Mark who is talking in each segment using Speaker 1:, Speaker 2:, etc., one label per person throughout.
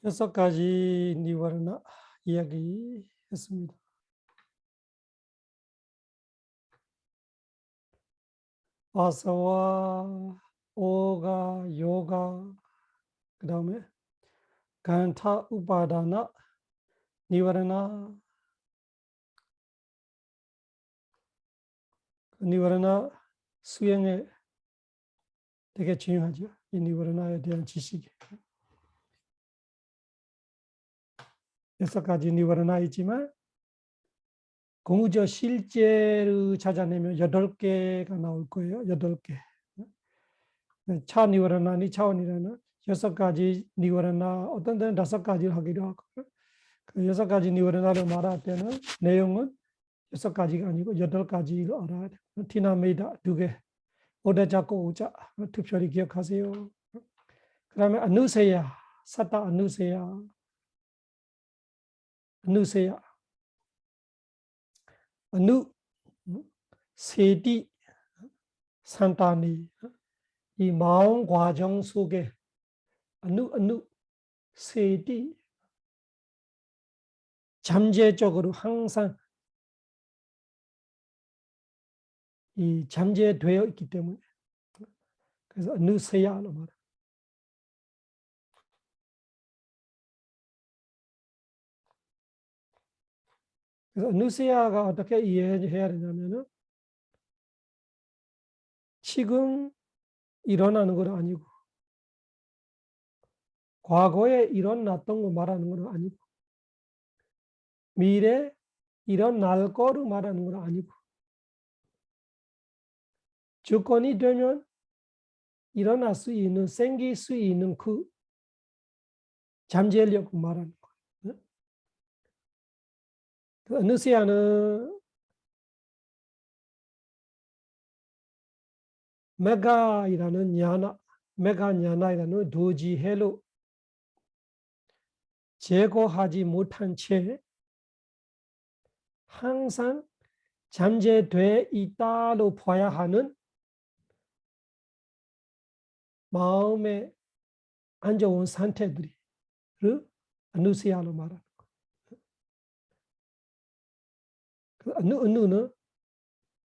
Speaker 1: 여섯 가지 니와르나 이야기했습니다. 아사와, 오가, 요가, 그 다음에 간타, 우파다나, 니와르나, 니와르나 수행에 되게 중요하죠. 이 니와르나에 대한 지식이. 여섯 가지 니와르나 있지만 공의적 실제를 찾아내면 8개가 나올 거예요. 8개. 차 니와르나니 차원이라는 6가지 니와르나, 어떤 데는 5가지를 하기도 하고, 그 6가지 니와르나를 말할 때는 내용은 6가지가 아니고 8가지를 알아야 돼요. 티나메이다 2개, 오다 잡고 오자, 특별히 기억하세요. 그 다음에 아누세야, 사타 아누세야, 아누세야, 아누, 세디, 산타니, 이 마음 과정 속에 아누, 세디, 잠재적으로 항상 이 잠재되어 있기 때문에, 그래서 아누세야로 말해요. 그래서 아누세야가 어떻게 이해해야 되냐면은 지금 일어나는 건 아니고 과거에 일어났던 거 말하는 건 아니고 미래 일어날 거를 말하는 건 아니고 조건이 되면 일어날 수 있는, 생길 수 있는 그 잠재력을 말하는 거예요. 그 아누세야는 메가이라는 냐나, 메가냐나이라는 도지해로 제거하지 못한 채 항상 잠재돼 있다로 봐야 하는 마음의 안 좋은 상태들을 아누세야로 말하는 거예요. 그 아누는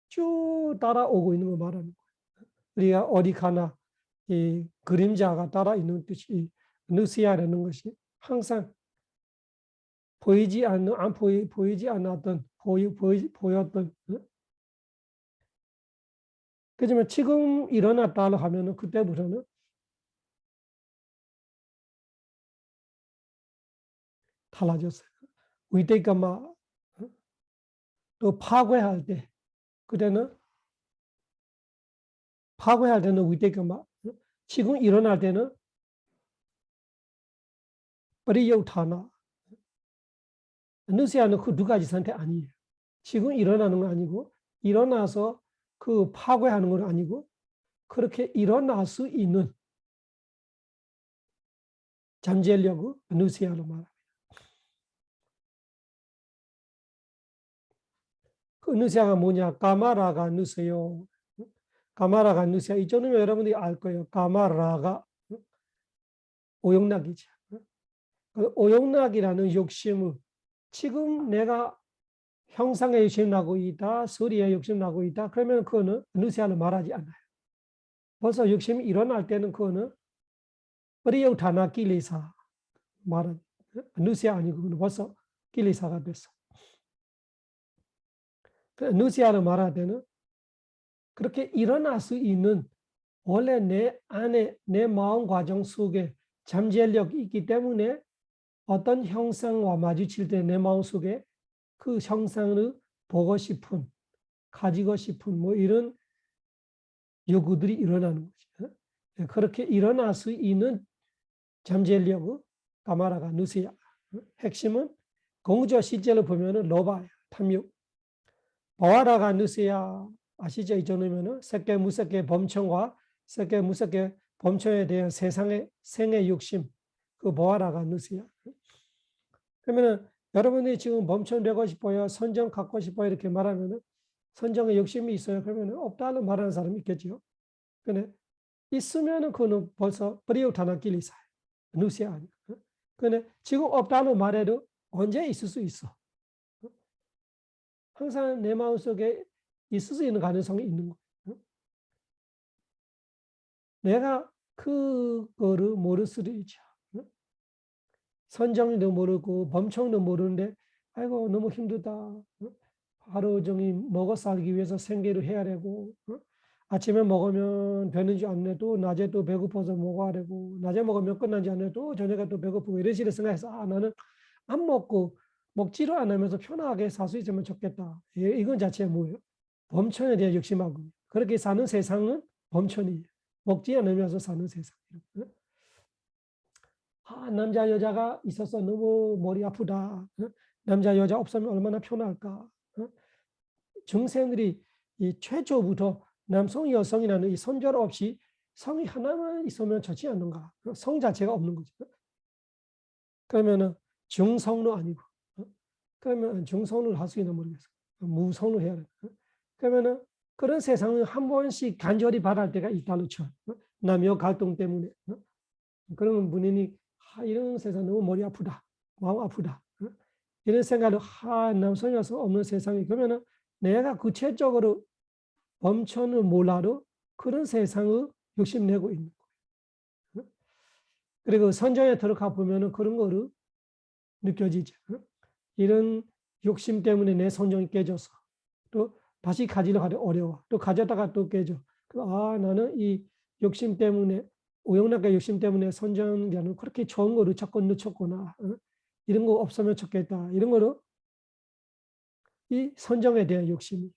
Speaker 1: 쭉 따라오고 있는 거 말하는 거예요. 우리가 어디 가나 이 그림자가 따라 있는 뜻이 아누세야라는 것이 항상 보이지 않는, 보이지 않았던, 보였던. 그렇지만 지금 일어났다고 하면은 그때부터는 달라졌어요. 위대감마 또 파괴할 때, 그때는 파괴할 때는 위대감마, 지금 일어날 때는ปริโยธานะ. 아누세야는 그 두 가지 상태 아니에요. 지금 일어나는 건 아니고 일어나서 그 파괴하는 건 아니고 그렇게 일어날 수 있는 잠재력을 아누세야로 말합니다. 그 아누세야가 뭐냐? 까마라가 아누세요. 까마라가 아누세야. 이쪽은 여러분들이 알 거예요. 까마라가 오용락이죠. 오용락이라는 욕심을 지금 내가 형상에 욕심 나고 있다, 소리에 욕심 나고 있다. 그러면 그거는 아누세야를 말하지 않아요. 벌써 욕심이 일어날 때는 그거는ปริโยธานะ kilesa 말은 아누세야 아니고 벌써 kiles가 됐어. 아누세야를 말할 때는 그렇게 일어날 수 있는 원래 내 안에 내 마음 과정 속에 잠재력이 있기 때문에 어떤 형상과 마주칠 때 내 마음 속에 그 형상을 보고 싶은, 가지고 싶은 뭐 이런 요구들이 일어나는 거죠. 그렇게 일어날 수 있는 잠재력을 까마라가 누세야. 핵심은 공저 실제로 보면은 로바야, 탐욕. 바와라가 누세야 아시죠? 이 정도면은 색계 무색계 범청과 색계 무색계 범청에 대한 세상의 생의 욕심, 그 바와라가 누세야. 그러면은 여러분이 지금 범청되고 싶어요, 선정 갖고 싶어요 이렇게 말하면은 선정에 욕심이 있어요. 그러면은 없다는 말하는 사람이 있겠죠. 근데 있으면은 그거는 벌써ปริโยธานะ kilesa 누세야 아니야. 근데 지금 없다는 말에도 언제 있을 수 있어. 항상 내 마음속에 있을 수 있는 가능성이 있는 거예요. 내가 그거를 모를 수도 있죠. 선정도 모르고 범청도 모르는데 아이고 너무 힘들다. 하루 종일 먹어 살기 위해서 생계를 해야 되고 아침에 먹으면 되는지 안 해도 낮에 또 배고파서 먹어야 되고 낮에 먹으면 끝난지 안 해도 저녁에 또 배고프고 이런 식으로 생각해서 나는 안 먹고 먹지를 않으면서 편하게 살 수 있으면 좋겠다. 이건 자체가 뭐예요? 범천에 대한 욕심하고 그렇게 사는 세상은 범천이에요. 먹지 않으면서 사는 세상이에요. 남자 여자가 있어서 너무 머리 아프다. 남자 여자 없으면 얼마나 편할까. 중생들이 이 최초부터 남성 여성이라는 이 선절 없이 성이 하나만 있으면 좋지 않는가. 성 자체가 없는 거죠. 그러면은 중성도 아니고 그러면 중성을 할 수 있는 모르겠어. 무성을 해야 돼. 그러면은 그런 세상을 한 번씩 간절히 바랄 때가 있다는 쳐. 남녀 갈등 때문에. 그러면 본인이 이런 세상 너무 머리 아프다. 마음 아프다. 이런 생각을 남성 여성 없는 세상이 그러면은 내가 구체적으로 범천을 몰라도 그런 세상을 욕심내고 있는 거예요. 그리고 선정에 들어가 보면은 그런 거를 느껴지죠. 이런 욕심 때문에 내 선정이 깨져서 또 다시 가지려고 하기 어려워. 또 가졌다가 또 깨져. 나는 이 욕심 때문에 우영락의 욕심 때문에 선정자는 그렇게 좋은 거를 자꾸 늦췄구나. 이런 거 없으면 좋겠다. 이런 거로 이 선정에 대한 욕심이.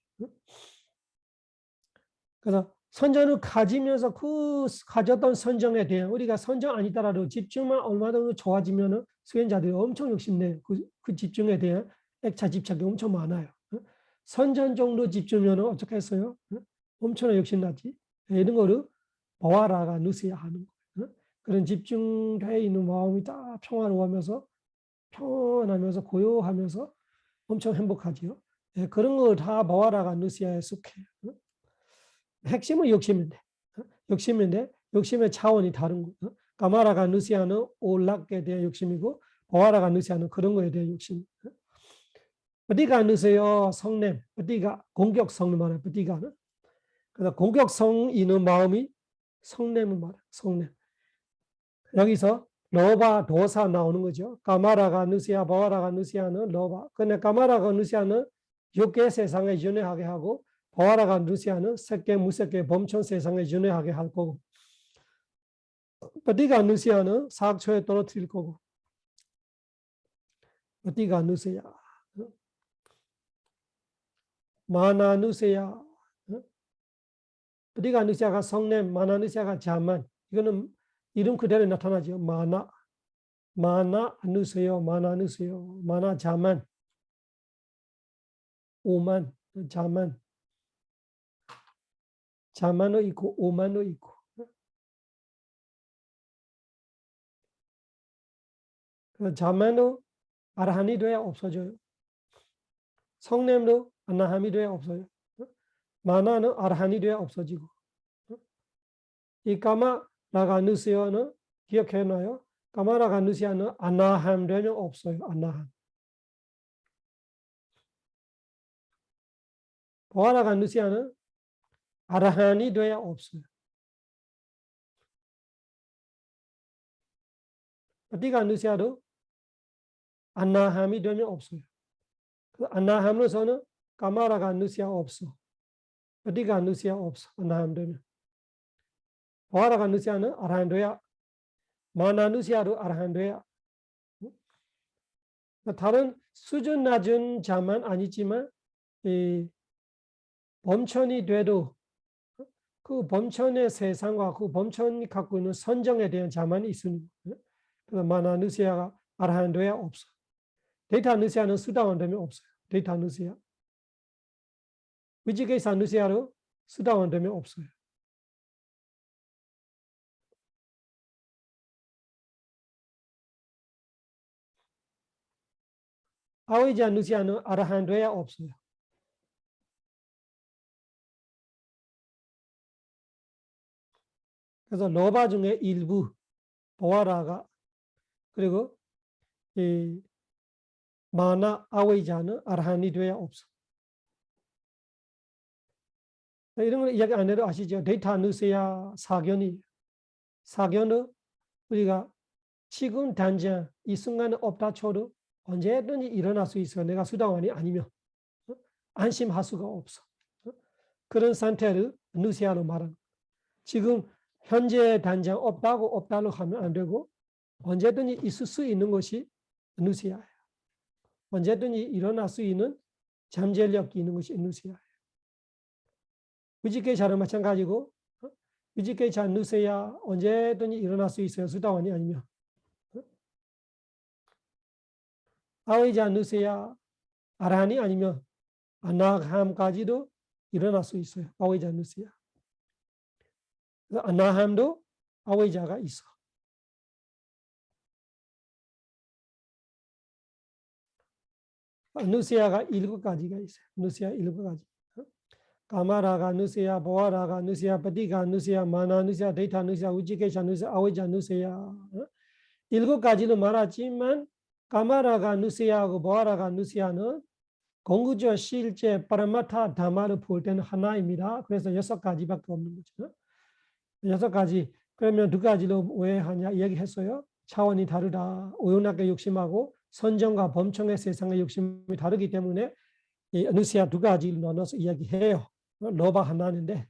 Speaker 1: 그래서 선정을 가지면서 그 가졌던 선정에 대한 우리가 선정 아니더라도 집중만 얼마나 좋아지면은 수행자들이 엄청 욕심내요. 그 집중에 대한 액차 집착이 엄청 많아요. 선전 정도 집중면은 어떻게 했어요? 엄청나게 욕심나지. 이런 거를 보아라가 누스야 하는 거예요. 그런 집중되어 있는 마음이 다 평화로워하면서 편하면서 고요하면서 엄청 행복하지요. 그런 거 다 보아라가 누스야에 속해요. 핵심은 욕심인데, 욕심인데 욕심의 차원이 다른 거예요. 까마라가 누시아는 올락에 대한 욕심이고 보아라가 누시아는 그런 거에 대한 욕심. 어디가 누세요? 성냄. 어디가 공격성 말해. 어디가는. 그래서 공격성 있는 마음이 성냄을 말해. 성냄. 여기서 로바 도사 나오는 거죠. 까마라가 누시아, 보아라가 누시아는 로바. 근데 까마라가 누시아는 육계 세상에 윤회하게 하고 보아라가 누시아는 색계 무색계 범천 세상에 윤회하게 할 거고 어디가 누시아는 사학초에 떨어뜨릴 거고 어디가 누세야 마나 누세야 어디가 누시아가 성냄 마나 누시아가 자만 이거는 이름 그대로 나타나죠. 마나 누세요 마나 누세요 마나 자만 오만 자만도 있고 오만도 있고 자만도 아라한이 돼야 없어져요. 성냄도 아나함이 돼야 없어요. 마나는 아라한이 돼야 없어지고 이 까마라가 누시아는 기억해놔요. 까마라가 누시아는 아나함 되면 없어요. 아나함. 보아라가 누시아는 아라한이 돼야 없어요. 어디가 누시아도 아나함이 되면 없어요. 그 아나함으로서는 까마라가 누시아 없어. 어디가 누시아 없어. 아나함 되면. 보아라가 누시아는 아라한 돼야 마나 누시아도 아라한 돼야 다른 수준 낮은 자만 아니지만 이 범천이 돼도 그 범천의 세상과 그 범천이 갖고 있는 선정에 대한 자만이 있으니 그래서 마나 누시아가 아라한 돼야 없어. 데이터 누시아는 수다원 되면 없어요. 데이터 누시아. 위지게사 누시아로 수다원 되면 없어요. 아위자 누시아는 아라한 돼야 없어요. 그래서 로바 중에 일부 보아라가 그리고 이 마나 아웨이자는 아라한이 돼야 없어. 이런 걸 이야기 안 해도 아시죠? 데이터 누세야 사견이. 사견은 우리가 지금 당장 이 순간에 없다 쳐도 언제든지 일어날 수 있어. 내가 수다원이 아니면 안심할 수가 없어. 그런 상태를 누세야로 말하는. 지금 현재 당장 없다고 하면 안 되고 언제든지 있을 수 있는 것이 누세야예요. 언제든지 일어날 수 있는 잠재력이 있는 것이 누세야예요. 위지계차는 마찬가지고 위지계차 누세야 언제든지 일어날 수 있어요. 수다원이 아니면. 아웨이자 누세야 아라한이 아니면 아나함까지도 일어날 수 있어요. 아웨이자 누세야. 아나함도 아웨이자가 있어. 누세야가 7가지가 있어요. 누세야 7가지. 까마라가 누세야, 보아라가 누세야,ปฏิ가 누세야, 마나 누세야, 데이터 누세야, 우지케샤 누세야, 아웨이자 누세야. 7가지로 말하지만 까마라가 누세야하고 보아라가 누세야는 공구조 실제 파라마타 다마를 볼 때는 하나입니다. 그래서 6가지밖에 없는 거죠. 6가지. 그러면 2가지로 왜 하냐 얘기했어요. 차원이 다르다. 오용락의 욕심하고 선정과 범청의 세상의 욕심이 다르기 때문에 이 누세야 2가지를 나눠서 이야기해요. 로바 하나인데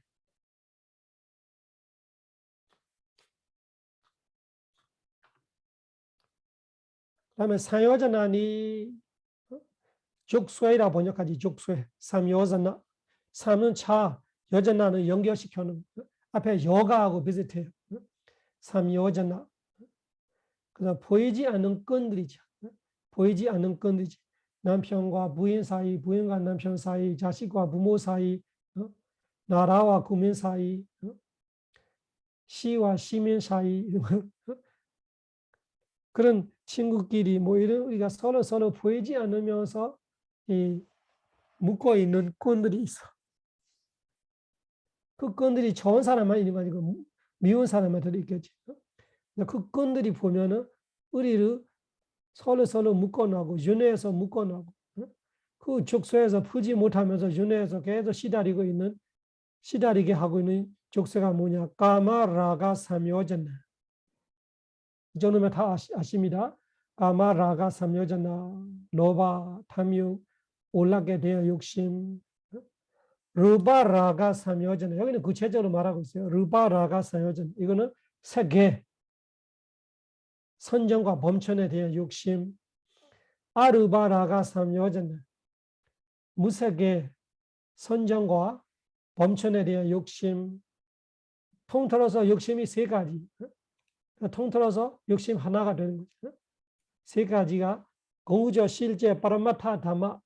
Speaker 1: 그다음에 상여전환이 족쇄라 번역하지. 족쇄. 삼요전환. 삼은 차, 여전환은 연결시켜놓은 앞에 여가하고 비슷해요. 삼요전환. 그다음 보이지 않는 끈들이죠. 보이지 않는 끈들이지. 남편과 부인 사이, 부인과 남편 사이, 자식과 부모 사이, 나라와 국민 사이, 시와 시민 사이, 그런 친구끼리 뭐 이런 우리가 서로 보이지 않으면서 이 묶어 있는 끈들이 있어. 그 끈들이 좋은 사람만 있는 거 아니고 미운 사람한테도 있겠지. 그 끈들이 보면은 우리를 서로 묶어놓고 윤회에서 묶어놓고 그 족쇄에서 풀지 못하면서 윤회에서 계속 시다리게 하고 있는 족쇄가 뭐냐? 까마라가 삼요전나. 이 정도면 다 아십니다. 까마라가 삼요전나, 로바, 탐욕, 올라게 되어 욕심, 르바라가 삼요전. 여기는 구체적으로 말하고 있어요. 르바라가 삼요전. 이거는 세계, 선정과 범천에 대한 욕심. 아르바라가 삼요전. 무색의 선정과 범천에 대한 욕심. 통틀어서 욕심이 3가지. 통틀어서 욕심 하나가 되는 거죠. 3가지가 공우저 실제 파라마타 다마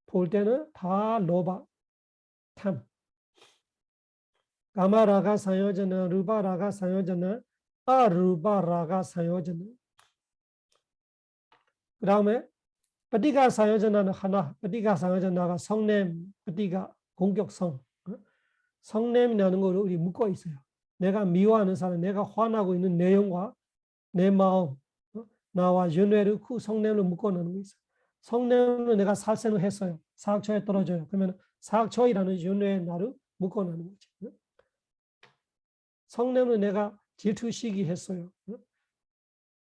Speaker 1: 볼 때는 다 로바, 탐. 까마라가 상요전은 르바라가 상요전은 아르바라가 상요전은. 그 다음에ปฏิ가 상요전은 하나.ปฏิ가 상요전나가 성냄,ปฏิ가 공격성. 성냄이라는 걸 우리 묶어 있어요. 내가 미워하는 사람, 내가 화나고 있는 내용과 내 마음, 나와 윤회를 그 성냄을 묶어 놓는 거 있어요. 성냄을 내가 살생을 했어요. 사학초에 떨어져요. 그러면 사학초이라는 윤회의 나를 묶어 놓는 거지. 성냄을 내가 질투시기 했어요.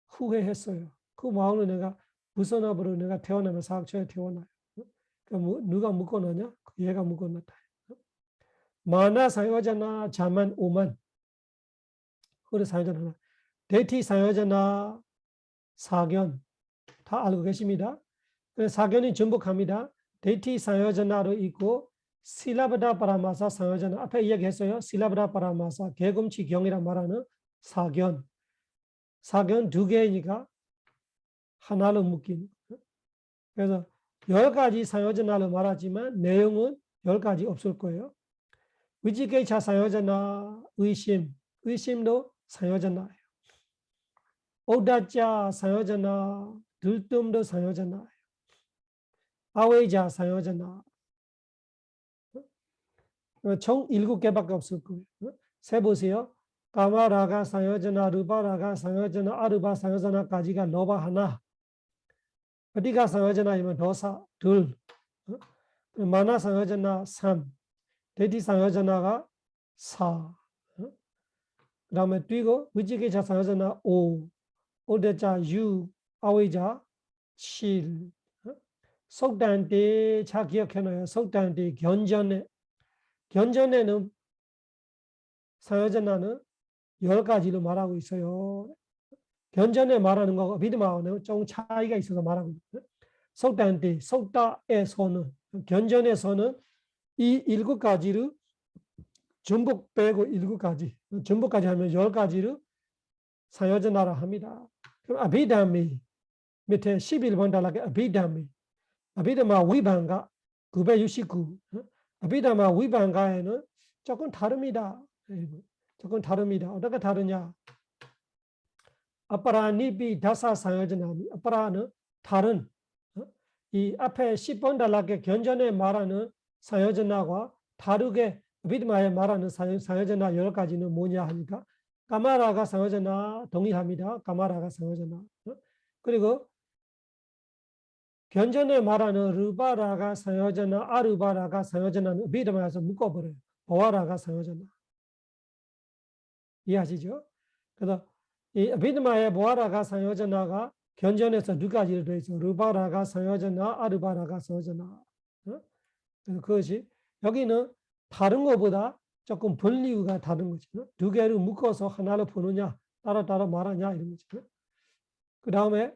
Speaker 1: 후회했어요. 그 마음을 내가 무선업으로 내가 태어나면 사학초에 태어나요. 그러니까 누가 묶어 놓냐? 얘가 묶어 놓다. 마나 상여자나 자만 오만. 그래 상여자나. 대티 상여자나 사견. 다 알고 계십니다. 사견이 전복합니다. 대티 상여자나로 있고 실라바다 파라마사 상여자나. 앞에 이야기했어요. 실라바다 파라마사 개금치 경이라 말하는 사견. 사견 2개니까 하나로 묶인. 그래서 10가지 상여자나로 말하지만 내용은 10가지 없을 거예요. 위지계차 상여자나 의심. 의심도 상여자나예요. 오다자 상여자나 들뜸도 상여자나예요. 아웨이자 상여자나. 총 7개밖에 없을 거예요. 세보세요. 까마라가 상여자나, 르바라가 상여자나, 아르바 상여자나까지가 로바 하나. Patika Sanghajana dosa dul. Mana Sanghajana sam. Deti Sanghajana sa. Rama Twigo, Vijikecha Sanghajana o. Odecha you. Aweja chil. 속단대 자 기억해놔요. 속단대 견전에는 상여전하는 10가지로 말하고 있어요. 견전에 말하는 거하고 비드마하고는 조금 차이가 있어서 말하고 있어요. 속단대, 속다에서는 견전에서는 이 7가지를 전부 빼고 7가지, 전부까지 하면 10가지를 상여전하라 합니다. 그럼 아비담이 밑에 11번 달라게 아비담이 아비다마 위반가 969. 아비다마 위반가에는 조금 다릅니다. 조금 다릅니다. 어떻게 다르냐? 아빠라니비 다사 상여전하니 아빠라는 다른 이 앞에 10번 달라게 견전에 말하는 상여전하고 다르게 아비다마에 말하는 상여전하 10가지는 뭐냐 하니까 까마라가 상여전하 동의합니다. 까마라가 상여전하. 그리고 견전에 말하는 르바라가 상여전하, 아르바라가 상여전하는 비드마에서 묶어버려요. 보아라가 상여전하. 이해하시죠? 그래서 이 비드마의 보아라가 상여전하가 견전에서 2가지로 되어 있어요. 르바라가 상여전하, 아르바라가 상여전하. 그래서 그것이 여기는 다른 것보다 조금 분리가 다른 거죠. 2개를 묶어서 하나로 보느냐, 따로 말하냐 이런 거죠. 그 다음에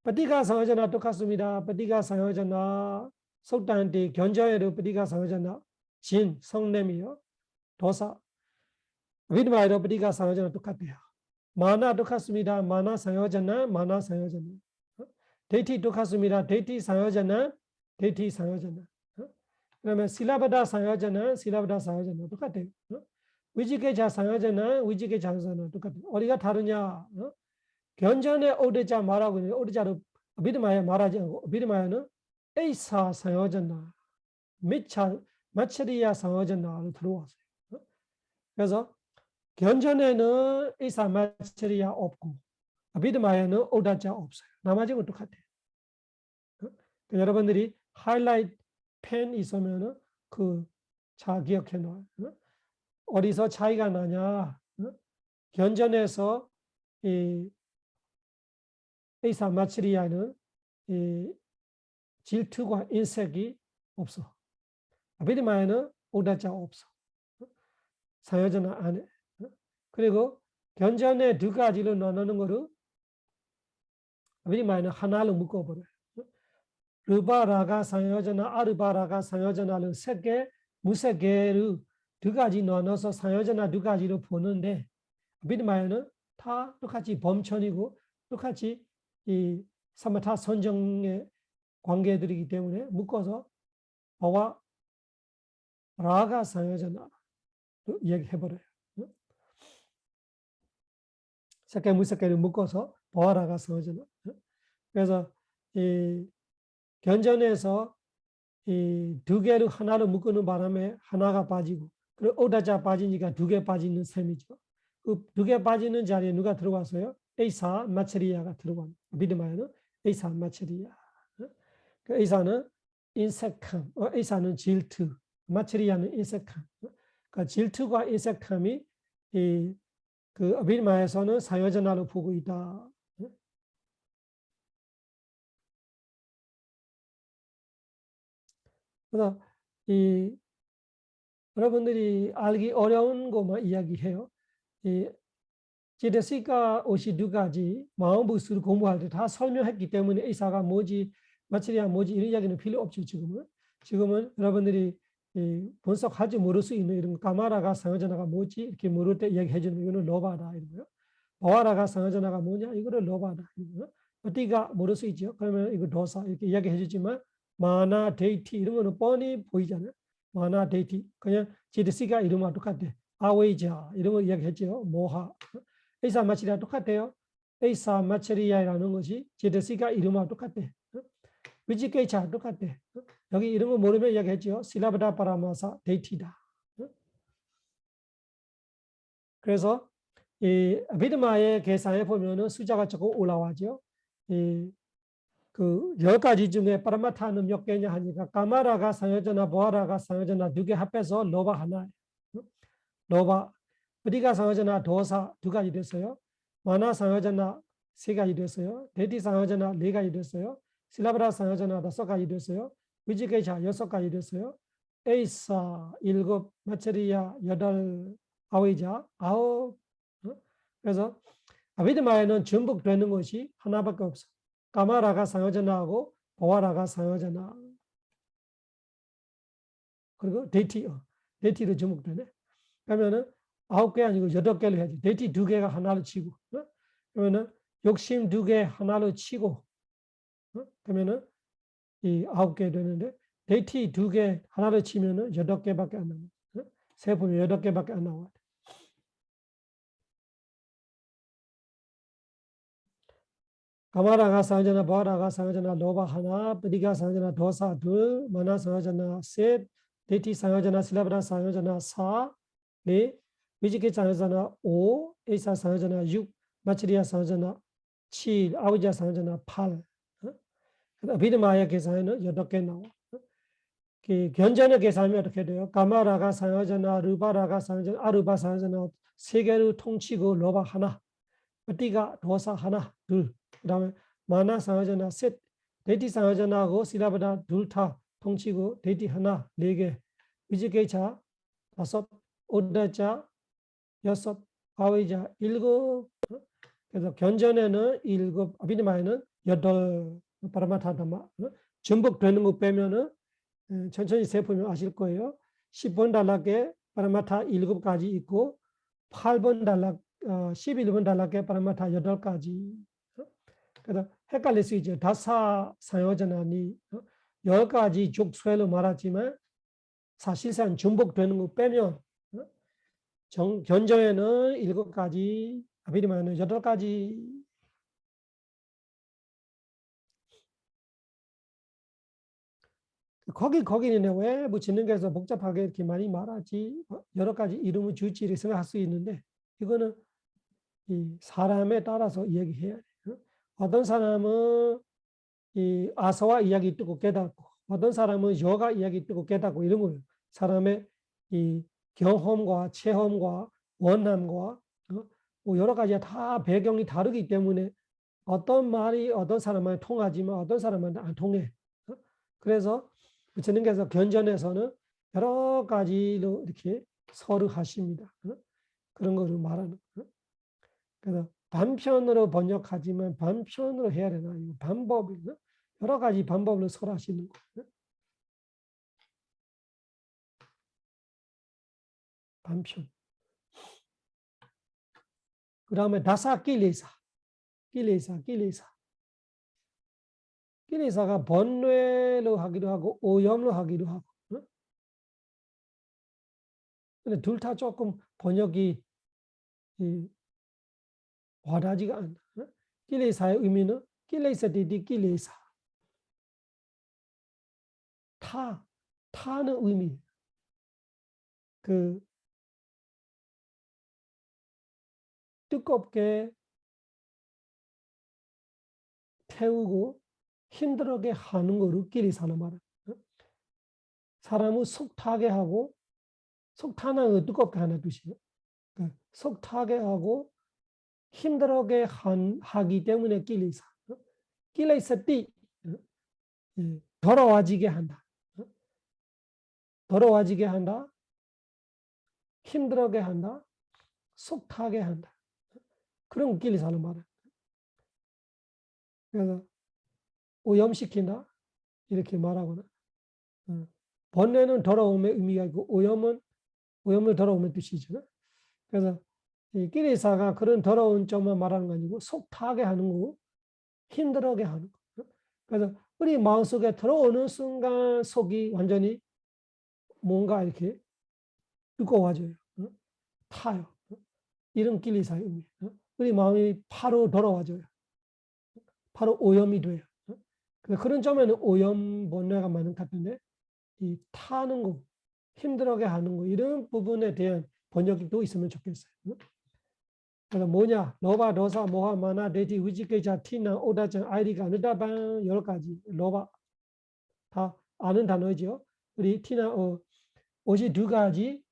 Speaker 1: Patika Sanghajana 똑같습니다. Patika Sanghajana 속단대 견저에도 Patika Sanghajana 진 성냄이요. 도사 위드마에도 Patika Sanghajana 똑같아요. 마나 똑같습니다. 마나 Sanghajana 마나 Sanghajana. 데이티 똑같습니다. 데이티 Sanghajana 데이티 Sanghajana. 그러면 실라바다 Sanghajana 실라바다 Sanghajana 똑같아요. 위지게자 Sanghajana 위지게자 Sanghajana 똑같아요. 어디가 다르냐? 견전에 오대자 말하고 있는데 오대자로 비드마에 말하지 않고 비드마에는 에이사 상여전나 미차 마체리아 상여전나로 들어왔어요. 그래서 견전에는 에이사 마체리아 없고 비드마에는 오다자 없어요. 나머지는 똑같아요. 여러분들이 하이라이트 펜 있으면은 그 잘 기억해 놔요. 어디서 차이가 나냐? 견전에서 이 에이사 마치리아는 질투와 인색이 없어. 비드마에는 오다자 없어. 상여전은 안 해. 그리고 견전에 2가지로 나누는 거를 비드마에는 하나로 묶어버려요. 르바라가 상여전나 아르바라가 상여전나를 3개, 무색개를 2가지 나눠서 상여전나 2가지로 보는데 비드마에는 다 똑같이 범천이고 똑같이 이 사마타 선정의 관계들이기 때문에 묶어서 바와 라가 상여전나 얘기해버려요. 색개 무색개를 묶어서 바와 라가 상여전나. 그래서 이 견전에서 이 2개를 하나로 묶는 바람에 하나가 빠지고 그리고 오다자 빠지니까 2개 빠지는 셈이죠. 그 2개 빠지는 자리에 누가 들어왔어요? 에이사 마체리아가 들어간 비드마에는 에이사 마체리아. 그 에이사는 인색함, 에이사는 질투, 마체리아는 인색함. 그 질투와 인색함이 그 비드마에서는 상여전하로 보고 있다. 그래서 이 여러분들이 알기 어려운 것만 이야기해요. 제데시가 52가지 마음부수를 공부할 때 다 설명했기 때문에 에이사가 뭐지, 마체리아 뭐지 이런 이야기는 필요 없죠. 지금은 여러분들이 분석할지 모를 수 있는 이런 까마라가 상여전하가 뭐지 이렇게 모를 때 이야기해 주는 이거는 로바다 이런 거요. 바와라가 상여전하가 뭐냐 이거를 로바다 이런 거요. 어디가 모를 수 있죠. 그러면 이거 도사 이렇게 이야기해 주지만 마나 데이티 이런 거는 뻔히 보이잖아요. 마나 데이티 그냥 제데시가 이름과 똑같아. 아웨이자 이런 거 이야기했죠. 모하. 에이사 마체리아 똑같아요. 에이사 마체리아라는 것이 제데시가 이름과 똑같아. 위지케이차 똑같아. 여기 이런 거 모르면 이야기했죠. 실라바다 파라마사 데이티다. 그래서 이 비드마의 계산에 보면은 숫자가 조금 올라와죠. 그 그 10가지 중에 파라마타는 몇 개냐 하니까 까마라가 상여자나 보아라가 상여자나 2개 합해서 로바 하나. 로바 프리가 상여자나 도사 2가지 됐어요. 마나 상여자나 3가지 됐어요. 데티 상여자나 4가지 됐어요. 실라브라 상여자나 5가지 됐어요. 위지게샤 6가지 됐어요. 에이사 7, 마체리아 8, 아위자 9. 그래서 아비드마에는 전복되는 것이 하나밖에 없어. 까마라가 상여자나하고 보아라가 상여자나. 그리고 데이티로 전복되네. 그러면은 9개 아니고 8개를 해야지. 데이티 2개가 하나로 치고. 그러면은 욕심 2개 하나로 치고. 그러면은 이 9개 되는데 데이티 2개 하나로 치면은 8개밖에 안 나와. 세품이 8개밖에 안 나와. 까마라가 상여자나 보아라가 상여자나 로바 하나, 프리가 상여자나 도사 2, 마나 상여자나 셋, 데이티 상여자나 실라브라 상여자나 4, 4, 위지게 상여자나 5, 에이사 상여자나 6, 마치리아 상여자나 7, 아우자 상여자나 8. 비드마의 계산에는 8개 나와. 견전의 계산이 어떻게 돼요? 까마라가 상여자나 르바라가 상여자나 아르바 상여자나 3개를 통치고 로바 하나, 프리가 도사 하나, 2. 그 다음에 마나 상여자나 셋, 데이티 상여자나하고 실라브라 2 다 통치고 데이티 하나 4개, 위지게차 5, 오다자 6, 아위자 7. 그래서 견전에는 7, 아비드마에는 8. 파라마타다마 전복되는 거 빼면은 천천히 세보면 아실 거예요. 10번 단락에 파라마타 7가지 있고 8번 단락 11번 단락에 파라마타 8가지. 그래서 헷갈릴 수 있죠. 다사 상여자나니 10가지 족쇄로 말하지만 사실상 전복되는 거 빼면 견저에는 7가지, 아비드마에는 8가지. 거기는 왜 붙이는 게서 복잡하게 이렇게 많이 말하지? 여러 가지 이름을 줄지 이렇게 생각할 수 있는데 이거는 이 사람에 따라서 이야기해야 돼요. 어떤 사람은 이 아서와 이야기 듣고 깨닫고, 어떤 사람은 여가 이야기 듣고 깨닫고 이런 거예요. 사람의 이 경험과 체험과 원함과 뭐 여러 가지가 다 배경이 다르기 때문에 어떤 말이 어떤 사람한테 통하지만 어떤 사람한테 안 통해. 그래서 부처님께서 견전에서는 여러 가지로 이렇게 설을 하십니다. 그런 거를 말하는. 그래서 반편으로 번역하지만 반편으로 해야 되나? 방법이 여러 가지 방법으로 설하시는 거예요. 반편. 그 다음에 다사 끼리사가 번뇌로 하기도 하고 오염로 하기도 하고. 근데 둘 다 조금 번역이 와닿지가 않아. 끼리사의 의미는 끼레이사디디 끼리사. 타는 의미. 그 뜨겁게 태우고 힘들게 하는 거를 끼리사는 말이야. 사람을 속타게 하고 속타는 뜨겁게 하는 뜻이에요. 속타게 하고 힘들게 하기 때문에 끼리사. 끼리사띠 더러워지게 한다. 더러워지게 한다. 힘들게 한다. 속타게 한다. 그런 끼리사는 말이야. 그래서 오염시킨다 이렇게 말하거나 번뇌는 더러움의 의미가 있고 오염을 더러움의 뜻이잖아. 그래서 이 끼리사가 그런 더러운 점만 말하는 거 아니고 속 타게 하는 거고 힘들게 하는 거. 그래서 우리 마음속에 들어오는 순간 속이 완전히 뭔가 이렇게 뜨거워져요. 타요. 이런 끼리사의 의미. 우리 마음이 바로 더러워져요. 바로 오염이 돼요. 그런 점에는 오염 번뇌가 많은 것 같은데 이 타는 거, 힘들게 하는 거 이런 부분에 대한 번역도 있으면 좋겠어요. 그래서 뭐냐? 로바, 도사, 모하, 마나, 데이티, 위지케이차, 티나, 오다장, 아이디가, 느다반 10가지. 로바 다 아는 단어죠. 우리 티나 52가지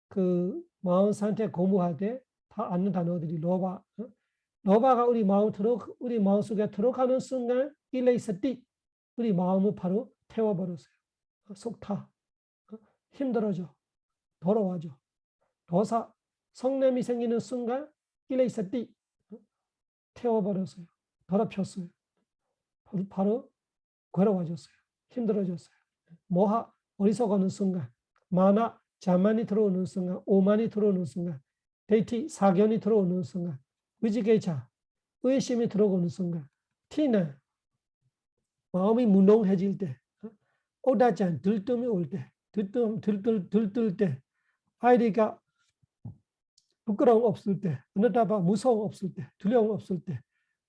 Speaker 1: 그 마음 상태 공부할 때 다 아는 단어들이 로바. 로바가 우리 마음 속에 들어가는 순간 일레이스띠 우리 마음을 바로 태워버렸어요. 속 타. 힘들어져. 돌아와죠. 도사, 성냄이 생기는 순간 일레이스띠 태워버렸어요. 더럽혔어요. 바로 괴로워졌어요. 힘들어졌어요. 모하, 어리석어는 순간. 마나, 자만이 들어오는 순간. 오만이 들어오는 순간. 데이티, 사견이 들어오는 순간. 위지게이차, 의심이 들어오는 순간. 티는 마음이 무능해질 때. 오다잔, 들뜸이 올 때. 들뜰 때. 아이디가 부끄러움 없을 때. 어느다바 무서움 없을 때. 두려움 없을 때.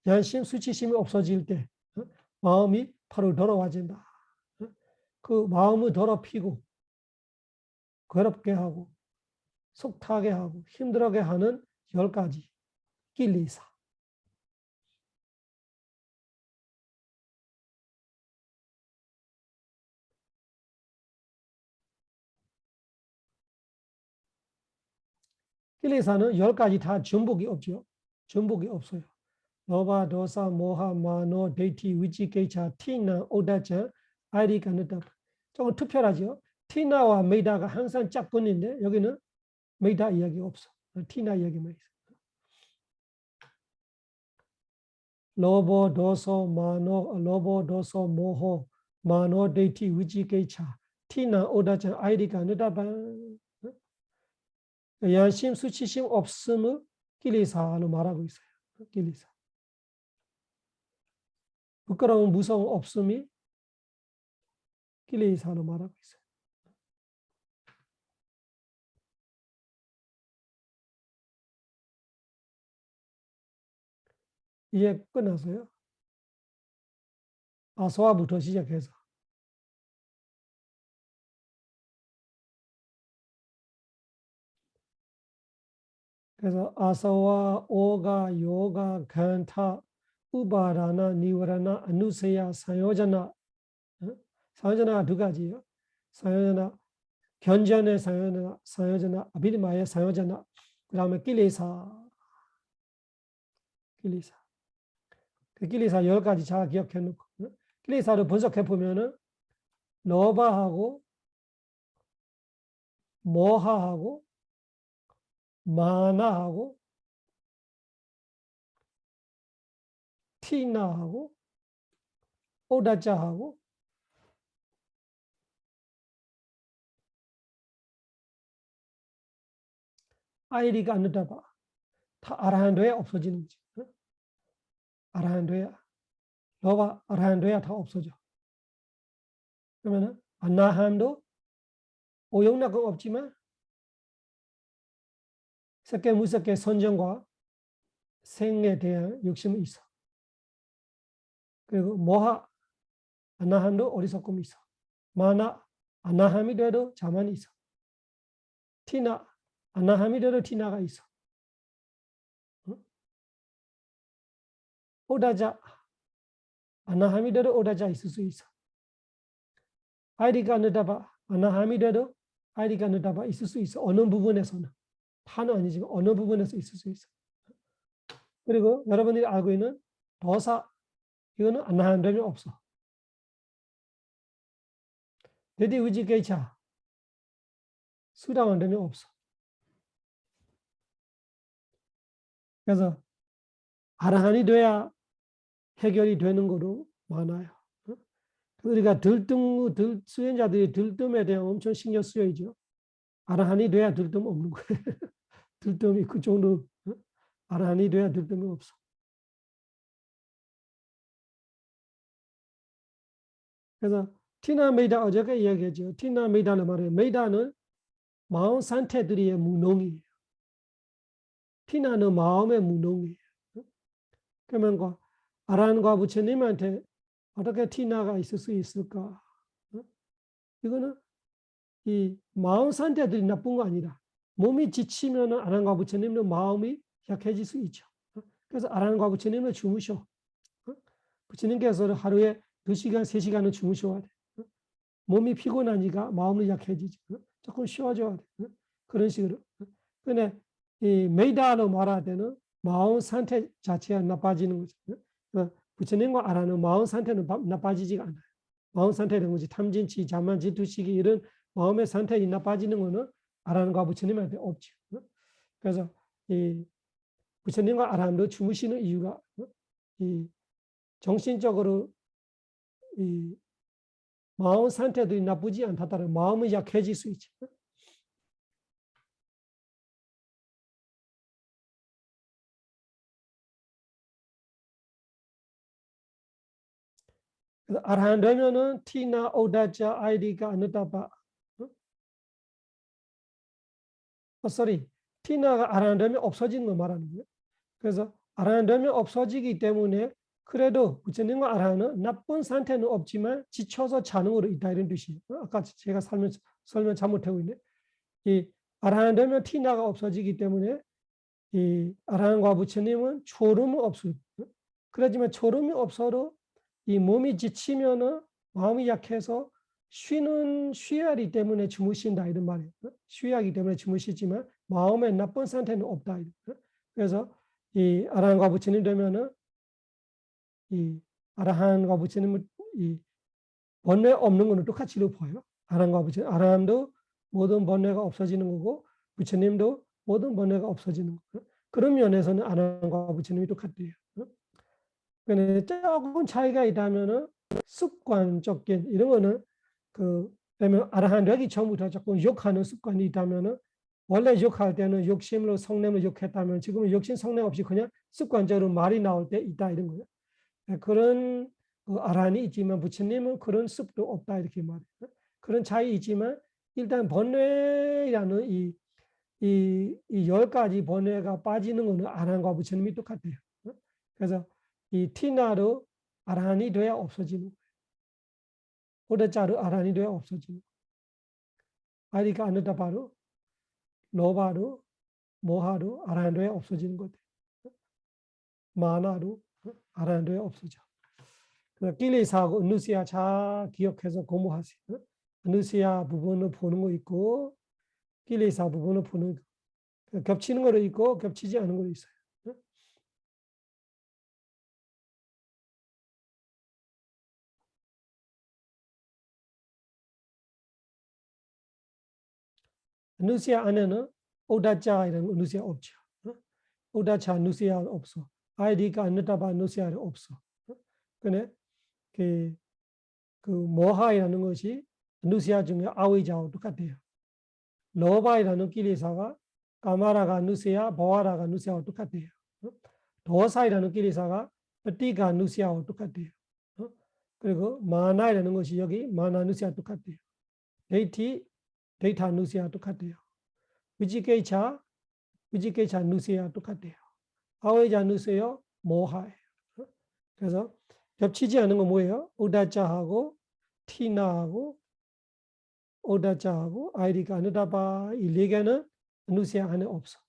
Speaker 1: 양심, 수치심이 없어질 때. 마음이 바로 돌아와진다. 그 마음을 더럽히고 괴롭게 하고 속 타게 하고 힘들게 하는 10가지 길리사. 길리사는 10가지 다 전복이 없죠. 전복이 없어요. 로바, 도사, 모하, 마노, 데이티, 위지케이차, 티나, 오다자, 아이리가 느다. 조금 특별하죠. 티나와 메이다가 항상 짝꿍인데 여기는 메이다 이야기 없어. 티나 이야기만 있어. 로보, 도소, 마노, 로보, 도소, 모호, 마노, 데이티, 위지케이차, 티나, 오다자, 아이리가 느다바. 양심, 수치심 없음을 길리사로 말하고 있어요. 길리사. 부끄러움, 무서움 없음이 길리사로 말하고 있어요. 이제 끝났어요. 아소아부터 시작해서. 그래서 아사와, 오가, 요가, 간타, 우바라나, 니와라나, 아누세야, 상요자나. 상요자나가 2가지예요. 상요자나, 견전의 상요자나, 아비리마의 상요자나. 그 다음에 길리사. 그 길리사 10가지 잘 기억해 놓고. 길리사를 분석해 보면은 로바하고 모하하고 마나하고 티나하고 오다자하고 아이리가 느다바 다 아라한도에 없어지는 거지. 아라한도야. 로바 아라한도야 다 없어져. 그러면은 아나함도 오용락은 없지만 색계 무색계 선정과 생에 대한 욕심은 있어. 그리고 모하 아나함도 어리석음이 있어. 마나 아나함이 돼도 자만이 있어. 티나 아나함이 돼도 티나가 있어. 오다자 아나함이 돼도 오다자 있을 수 있어. 아이리가 느다바 아나함이 돼도 아이리가 느다바 있을 수 있어. 어느 부분에서는. 다는 아니지만 어느 부분에서 있을 수 있어. 그리고 여러분들이 알고 있는 도사 이거는 아나함됨이 없어. 데디 위지게이차 수당함됨이 없어. 그래서 아라한이 돼야 해결이 되는 거로 많아요. 우리가 수행자들이 들뜸에 대한 엄청 신경 쓰여야죠. 아라한이 돼야 들뜸 없는 거예요. 들뜸이 그 정도 아라한이 돼야 들뜸이 없어. 그래서 티나 메이다 어저께 이야기했죠. 티나 메이다는 말이에요. 메이다는 마음 상태들의 무능이에요. 티나는 마음의 무능이에요. 그러면 아라한과 부처님한테 어떻게 티나가 있을 수 있을까? 이거는 이 마음 상태들이 나쁜 거 아니라 몸이 지치면은 아라한과 부처님은 마음이 약해질 수 있죠. 그래서 아란과 부처님은 주무셔. 부처님께서는 하루에 2시간, 3시간은 주무셔야 돼. 몸이 피곤하니까 마음이 약해지지. 조금 쉬어줘야 돼. 그런 식으로. 근데 이 메이다로 말할 때는 마음 상태 자체가 나빠지는 거죠. 부처님과 아라는 마음 상태는 나빠지지가 않아요. 마음 상태는 뭐지? 탐진치, 자만치, 두식이 이런 마음의 상태가 나빠지는 거는 아라는과 부처님한테 없죠. 그래서 이 부처님과 아라는도 주무시는 이유가 이 정신적으로 이 마음 상태도 나쁘지 않다더라. 마음이 약해질 수 있죠. 그래서 아라한 되면은 티나 오다자 아이디가 아누타바. sorry. 티나가 아라한 되면 없어지는 거 말하는 거예요. 그래서 아라한 되면 없어지기 때문에 그래도 부처님과 아라한은 나쁜 상태는 없지만 지쳐서 자는 거로 있다 이런 뜻이에요. 아까 제가 설명 잘못하고 있네. 이 아라한 되면 티나가 없어지기 때문에 이 아라한과 부처님은 졸음은 없어요. 그렇지만 졸음이 없어도 이 몸이 지치면은 마음이 약해서 쉬어야 하기 때문에 주무신다 이런 말이에요. 쉬어야 하기 때문에 주무시지만 마음에 나쁜 상태는 없다. 그래서 이 아라한과 부처님 되면은 이 아라한과 부처님은 이 번뇌 없는 거는 똑같이 보여요. 아라한과 부처님, 아라한도 모든 번뇌가 없어지는 거고 부처님도 모든 번뇌가 없어지는 거예요. 그런 면에서는 아라한과 부처님이 똑같대요. 근데 조금 차이가 있다면은 습관적인 이런 거는 그러면 아라한 되기 전부터 조금 욕하는 습관이 있다면은 원래 욕할 때는 욕심으로 성냄으로 욕했다면 지금은 욕심 성냄 없이 그냥 습관적으로 말이 나올 때 있다 이런 거예요. 그런 아라한이 있지만 부처님은 그런 습도 없다 이렇게 말해요. 그런 차이 있지만 일단 번뇌라는 이 10가지 번뇌가 빠지는 거는 아라한과 부처님이 똑같아요. 그래서 이 티나로 아라한이 돼야 없어지는 거예요. 오다자로 아라한이 돼야 없어지는 거예요. 아리가 아누타바로 로바로 모하로 아라한 돼야 없어지는 거예요. 마나로 아라한 돼야 없어져. 끼리사하고 은누시아 잘 기억해서 공부하세요. 은누시아 부분을 보는 거 있고 끼리사 부분을 보는 거. 겹치는 거로 있고 겹치지 않은 거로 있어요. 누시아 안에는 오다자 이런 누시아 없죠. 오다자 누시아 없어. 아이디가 아누타바 누시아는 없어. 근데 그 모하이라는 것이 누시아 중에 아위자와 똑같아요. 로바이라는 끼리사가 까마라가 누시아, 보아라가 누시아와 똑같아요. 도사이라는 끼리사가ปฏิ가 누시아와 똑같아요. 그리고 마나이라는 것이 여기 마나 누시아 똑같아요. 데이터 누시아 똑같아요. 위지케이차 누시아 똑같아요. 아웨자 누세요 모하예요. 그래서 겹치지 않은 건 뭐예요? 오다자하고 티나하고 오다자하고 아이디가 아누타바 이 4개는 누시아 안에 없어.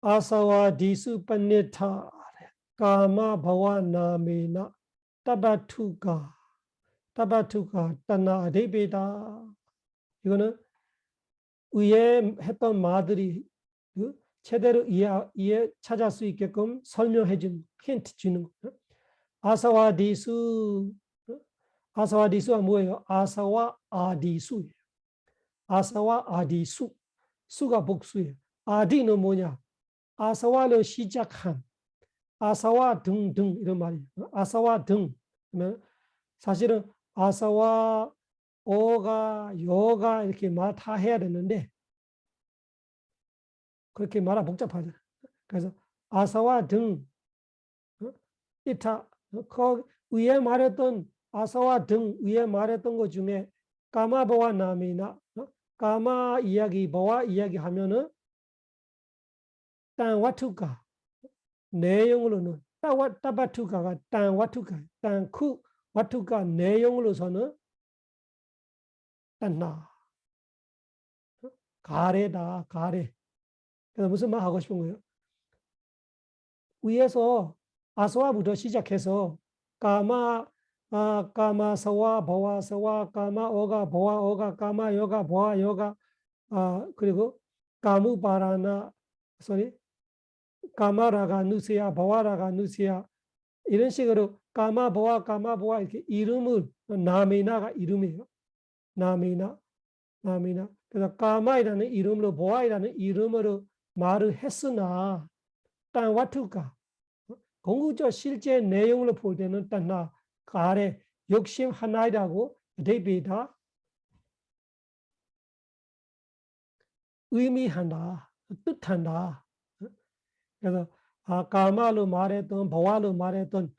Speaker 1: 아사와 디수 빠니타 까마 바와 나메나 따바투가 따나 아데베다. 이거는 위에 했던 말들이 제대로 이해 찾을 수 있게끔 설명해 준 힌트 주는 거예요. 아사와 디수 아사와 디수가 뭐예요? 아사와 아디수예요. 아사와 아디수 수가 복수예요. 아디는 뭐냐? 아사와로 시작한 아사와 등등 이런 말이에요. 아사와 등 그러면 사실은 아사와 어가 여가 이렇게 말 다 해야 되는데 그렇게 말하 복잡하잖아. 그래서 아사와 등 이타 그 위에 말했던 아사와 등 위에 말했던 것 중에 까마바와 남이나 까마 이야기 바와 이야기 하면은 땅 와투가 내용으로는 따바투가가 땅 와투가 땅 크 와투가 내용으로서는 딴나 가래다 가래. 그래서 무슨 말 하고 싶은 거예요? 위에서 아서와부터 시작해서 까마 까마 서와 보와 서와 까마 오가 보와 오가 까마 요가 보와 요가 그리고 까무 바라나 까마라가 누시야 보와라가 누시야 이런 식으로 까마 보와 이렇게 이름을 나미나가 이름이에요. 나미나 그래서 까마이라는 이름으로 보아이라는 이름으로 말을 했으나 딴 와투가 공구적 실제 내용을 볼 때는 딴나 가래 욕심 하나이라고 대비다 의미한다 뜻한다. 그래서 까마로 말했던 보아로 말했던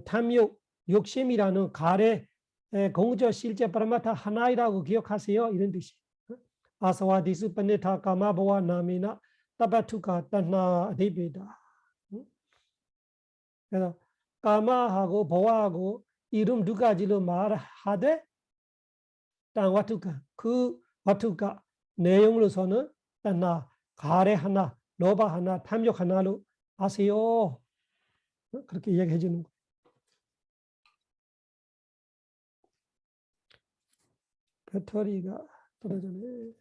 Speaker 1: 탐욕 욕심이라는 가래 공구적 실제 파라마타 하나이라고 기억하세요. 이런 뜻이. 아사와 디스 파네타 까마 보아 나미나 따바투가 딴나 대비다. 그래서 까마하고 보아하고 이름 두 가지로 말하되 딴 와투가 그 와투가 내용으로서는 딴나 가래 하나 로바 하나 탐욕 하나로 아세요. 그렇게 이야기해 주는 거예요. 배터리가 떨어지네.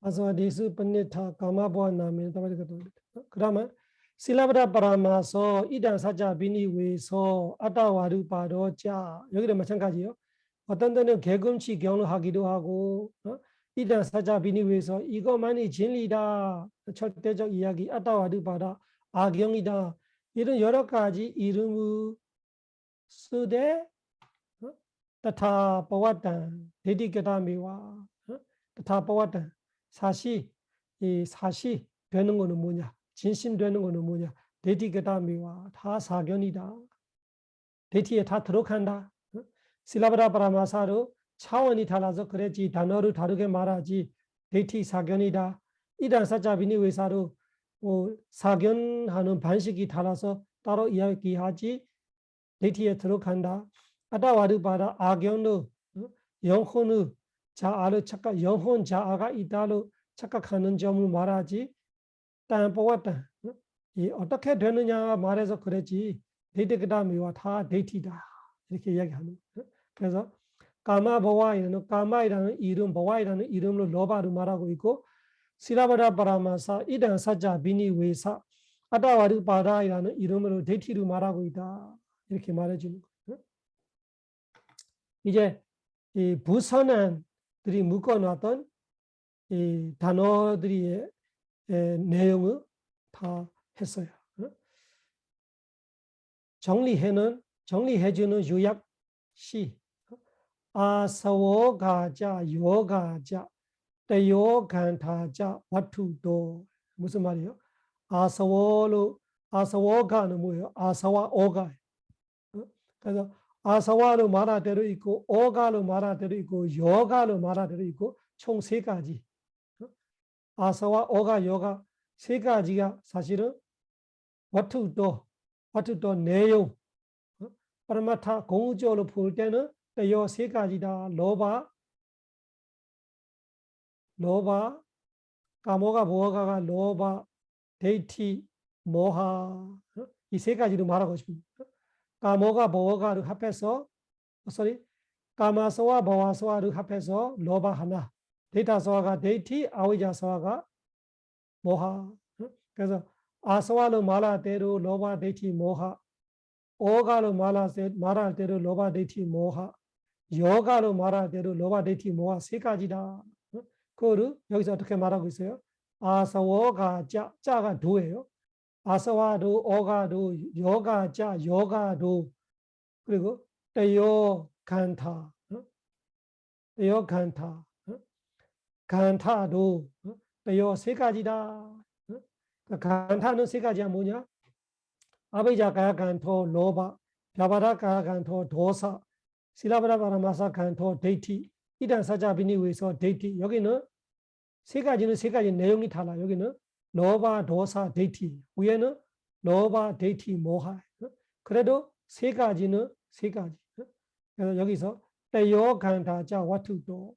Speaker 1: 아사디스 파네타 까마 보아 나미나 따바투가 그러면 실라브라 파라마서 이단 사자 비니웨서 아타와루 바로자 여기도 마찬가지요. 어떤 때는 개금치 경로하기도 하고 이단 사자 비니웨서 이것만이 진리다 절대적 이야기 아타와루 바라 악영이다 이런 여러 가지 이름을 쓰되 따타 보았단 데디게다미와 따타 보았단 사시 이 사시 되는 거는 뭐냐? 진심 되는 거는 뭐냐? 데디게다미와 다 사견이다. 데티에 다 들어간다. 실라브라 파라마사로 차원이 달라서 그랬지 단어를 다르게 말하지 데티 사견이다. 이단 사자비니 외사로 사견하는 방식이 달라서 따로 이야기하지 데티에 들어간다. 아다와르바라 악연의 영혼의 자아를 착각 영혼 자아가 있다로 착각하는 점을 말하지 딴 보았다. 이 어떻게 되느냐 말해서 그랬지 데이트그다미와 다 데이트다 이렇게 이야기하는 거예요. 그래서 까마보와이라는 까마이라는 이름 보와이라는 이름으로 로바를 말하고 있고 시라바라 바라마사 이단 사자 비니 외사 아다와르 바라이라는 이름으로 데이트를 말하고 있다 이렇게 말해주는 거예요. 이제 이 부선안들이 묶어놨던 이 단어들의 내용을 다 했어요. 정리해주는 요약시 아사워가자 요가자 대요간타자 와투도 무슨 말이에요? 아사워가는 뭐예요? 아사와 오가. 그래서 아사와로 말할 때도 있고 오가로 말할 때도 있고 요가로 말할 때도 있고 총 세 가지. 아사와 오가 요가 세 가지가 사실은 와투도 내용 파라마타 공적으로 볼 때는 요 세 가지다. 로바 까모가 모가가 로바 데이티 모하 이 세 가지로 말하고 싶습니다. 까모가 모가를 합해서 까마서와 모하서와를 합해서 로바 하나 데이터서와가 데이티 아위자서와가 모하 그래서 아서와로 말할 때로 로바 데이티 모하 오가로 말할 때로 로바 데이티 모하 요가로 말할 때로 로바 데이티 모하 세 가지다. 그거를 여기서 어떻게 말하고 있어요? 아사워가 자가 도예요. 아사와도 오가도 요가자 요가도 그리고 대요 간타 간타도 대요 세 가지다. 간타는 세 가지야 뭐냐? 아베자 가야 간토 로바 벼바라 가간토 도사 실라바라 바라마사 간토 데이티 이단 사자비니위에서 데이티 여기는 세 가지 내용이 달라. 여기는 로바 도사 데이티 위에는 로바 데이티 모하. 그래도 세 가지는 세 가지. 그래서 여기서 때요 간다자 와투도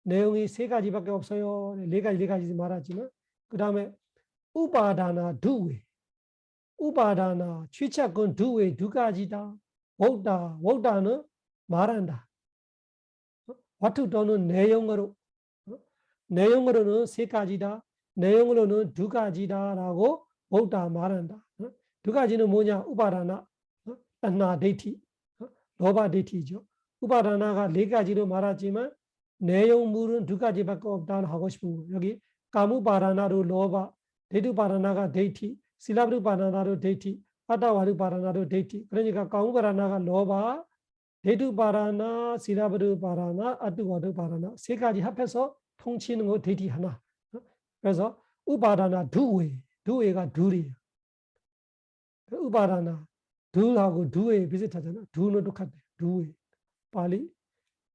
Speaker 1: 내용이 세 가지밖에 없어요. 네 가지 말하지만 그 다음에 우바다나 두웨 우바다나 취착은 두웨 두 가지다. 워다는 말한다. 와투도는 내용으로는 세 가지다. 내용으로는 두 가지다라고 워다 말한다. 두 가지는 뭐냐? 우바다나 안나 데이티 로바 데이티죠. 우바다나가 네 가지로 말하지만 내용물은 두 가지밖에 없다고 하고 싶은 거. 여기 까무바라나로 로바, 데두바라나가 데이티, 실라브르바라나로 데이티, 아타와르바라나로 데이티. 그러니까 까무바라나가 로바, 데두바라나, 실라브르바라나, 아타와르바라나 세 가지 합해서 통치는 거 데이티 하나. 그래서 우바라나 두웨가 둘이에요. 우바라나 둘하고 두웨 비슷하잖아. 두는 똑같대. 두웨. 빨리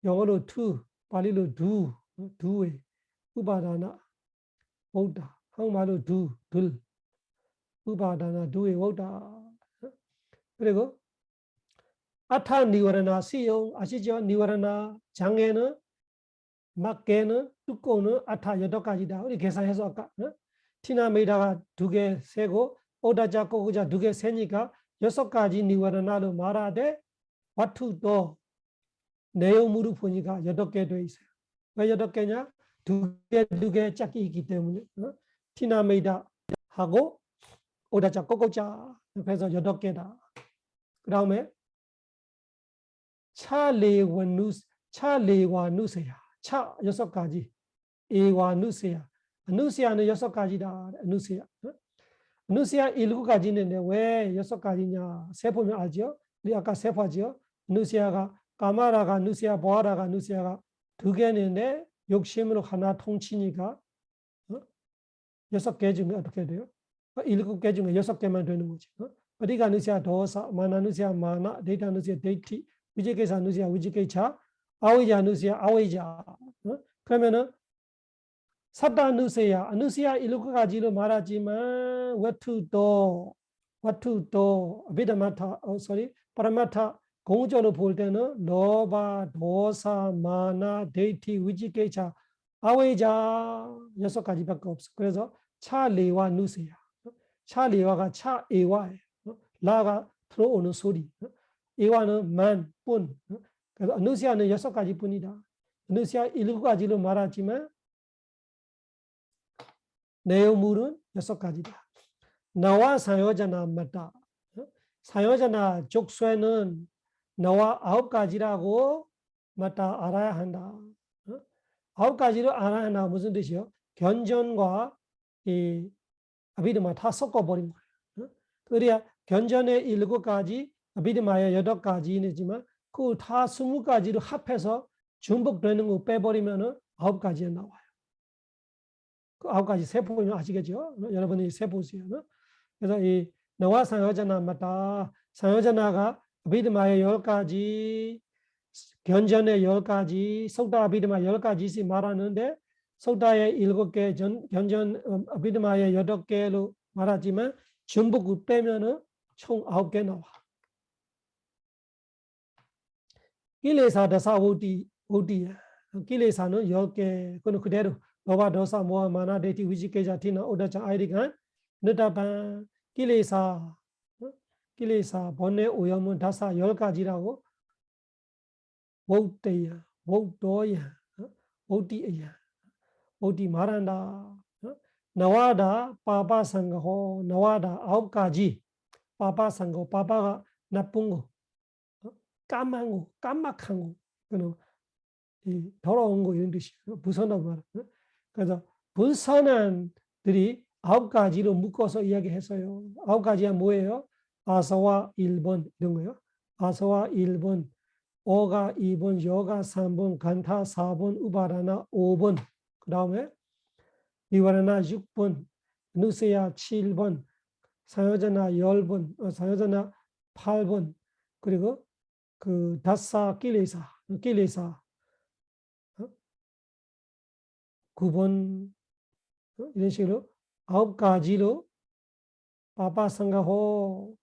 Speaker 1: 영어로 two 발리로 두에 우바다나 오다 한국말로 둘 우바다나 두에 오다 그리고 아타 니와라나 시용 아시죠? 니와라나 장애는 막개는 뚜껑은 아타 8가지다. 우리 계산해서 아까 티나메이다가 2개 세고 오다자 꼬구자 2개 세니까 6가지 니와라나로 말하되 와투도 내용물을 보니까 8개 돼 있어요. 왜 8개냐? 2개 짝이 있기 때문에 티나메이다 하고 오다자 꼬꼬자 그래서 8개다. 그 다음에 차레와 누세야 차 6가지 에와 누세야는 6가지다. 누세야 7가지인데 왜 6가지냐? 세보면 알죠? 우리 아까 세보죠? 누세야가 까마라가 누세야, 보아라가 누세야가 2개인데 욕심으로 하나 통치니까 6개 중에 어떻게 돼요? 7개 중에 6개만 되는 거지. 어디가 누세야 도사, 마나 누세야 마나, 데이터 누세야 데이티, 위지케사 누세야 위지케차, 아웨자 누세야 아웨자. 그러면은 사다 누세야 7가지로 말하지만 와투도 아비다마타, 파라마타 공적으로 볼 때는 로바, 도사, 마나, 데이티, 위지케차, 아웨자 6가지밖에 없어. 그래서 차레와 누세야. 차레와가 차에와예요. 라가 들어오는 소리. 에와는 만, 뿐. 그래서 누세야는 6가지 뿐이다. 누세야 7가지로 말하지만 내용물은 6가지다. 나와 사요자나 맞다. 사요자나 족쇄는 너와 9가지라고 맞다 알아야 한다. 9가지로 알아야 한다. 무슨 뜻이요? 견전과 이 아비드마 다 섞어버린 거예요. 그래야 견전의 7가지, 아비드마의 8가지이지만 그 다 20가지로 합해서 중복되는 거 빼버리면은 9가지에 나와요. 그 9가지 세보면 아시겠죠? 여러분이 세보세요. 그래서 이 너와 상여자나 맞다. 상여자나가 아비드마의 10가지, 견전의 10가지, 속다 아비드마 10가지씩 말하는데 속다의 7개, 견전 아비드마의 8개로 말하지만 중복을 빼면은 총 9개 나와. kilesa dasa wodiya. kiles는 10개. 그는 그대로 로바 도사 모아 마나 데이티 위지케자 티나 오다자 아이리간 느다반 kilesa 번뇌 오염은 다사 10가지라고 woddeya, woddoya, woddiya, woddi 말한다. 나와다 파파상가호 나와다 9가지 파파상고 파파가 나쁜 거 까만 거 깜막한 거 그는 이 더러운 거 이런 뜻이에요. 부선한 말. 그래서 불선한들이 9가지로 묶어서 이야기했어요. 9가지가 뭐예요? 아사와 1번 이런 거요. 아사와 1번, 오가 2번, 여가 3번, 간타 4번, 우바라나 5번. 그 다음에 니와라나 6번, 누세야 7번, 사요자나 10번, 사요자나 8번, 그리고 그 다사 끼레사 9번 이런 식으로 9가지로 파파상가호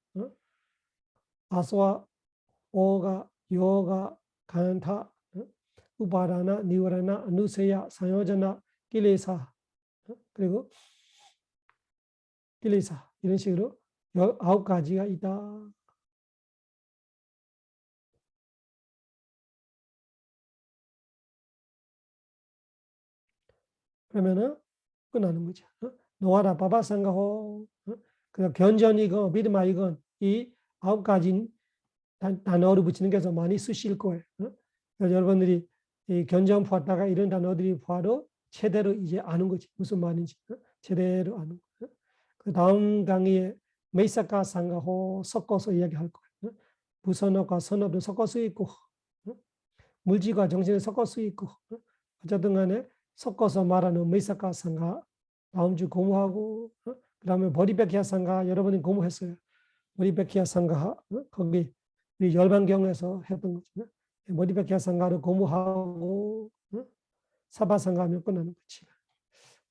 Speaker 1: 아스와 오가 요가 간타 우파다나 니와라나 아누세야 상요자나 끼레사 그리고 끼레사 이런 식으로 9가지가 있다. 그러면은 끝나는 거죠. 노아라 바바상가호 그 견전이건 비드마이건 이 9가지 단어를 붙이는 게 더 많이 쓰실 거예요. 그래서 여러분들이 이 견전 보았다가 이런 단어들이 봐도 제대로 이제 아는 거지. 무슨 말인지 제대로 아는 거예요. 그 다음 강의에 메이사카 상가호 섞어서 이야기할 거예요. 부선어과 선어도 섞어 수 있고 물질과 정신을 섞어 수 있고 어쨌든 간에 섞어서 말하는 메이사카 상가 다음 주 공부하고 그 다음에 버리베키아 상가 여러분이 공부했어요. 버리베키아 상가 거기 우리 열반경에서 했던 거죠. 버리베키아 상가를 공부하고 사바 상가하면 끝나는 거지.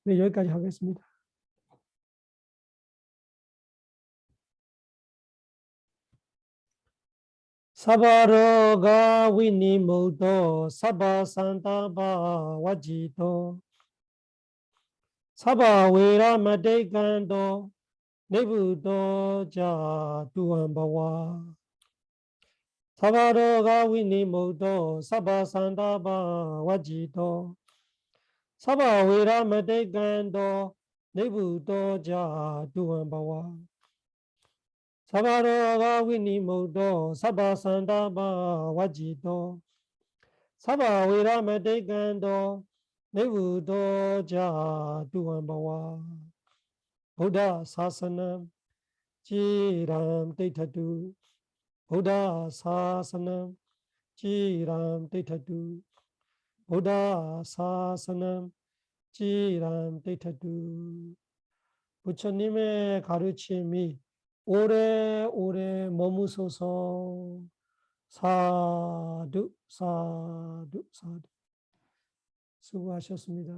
Speaker 1: 네, 여기까지 하겠습니다. 사바로가 위니모도 사바산타바 와지도 사바웨라마데간도 내부도 자 두한바와 사바로가 위니모도 사바산타바 와지도 사바웨라마데간도 내부도 자 두한바와 사바로가 위니모도 사바산타바 와지도 사바웨라마데간도 내부도 자 두한바와 부다 사선am 지람 데이터두 부다 사선am 지람 데이터두 부다 사선am 지람 데이터두 부처님의 가르침이 오래오래 머무소서. 사두 사두 사두 수고하셨습니다.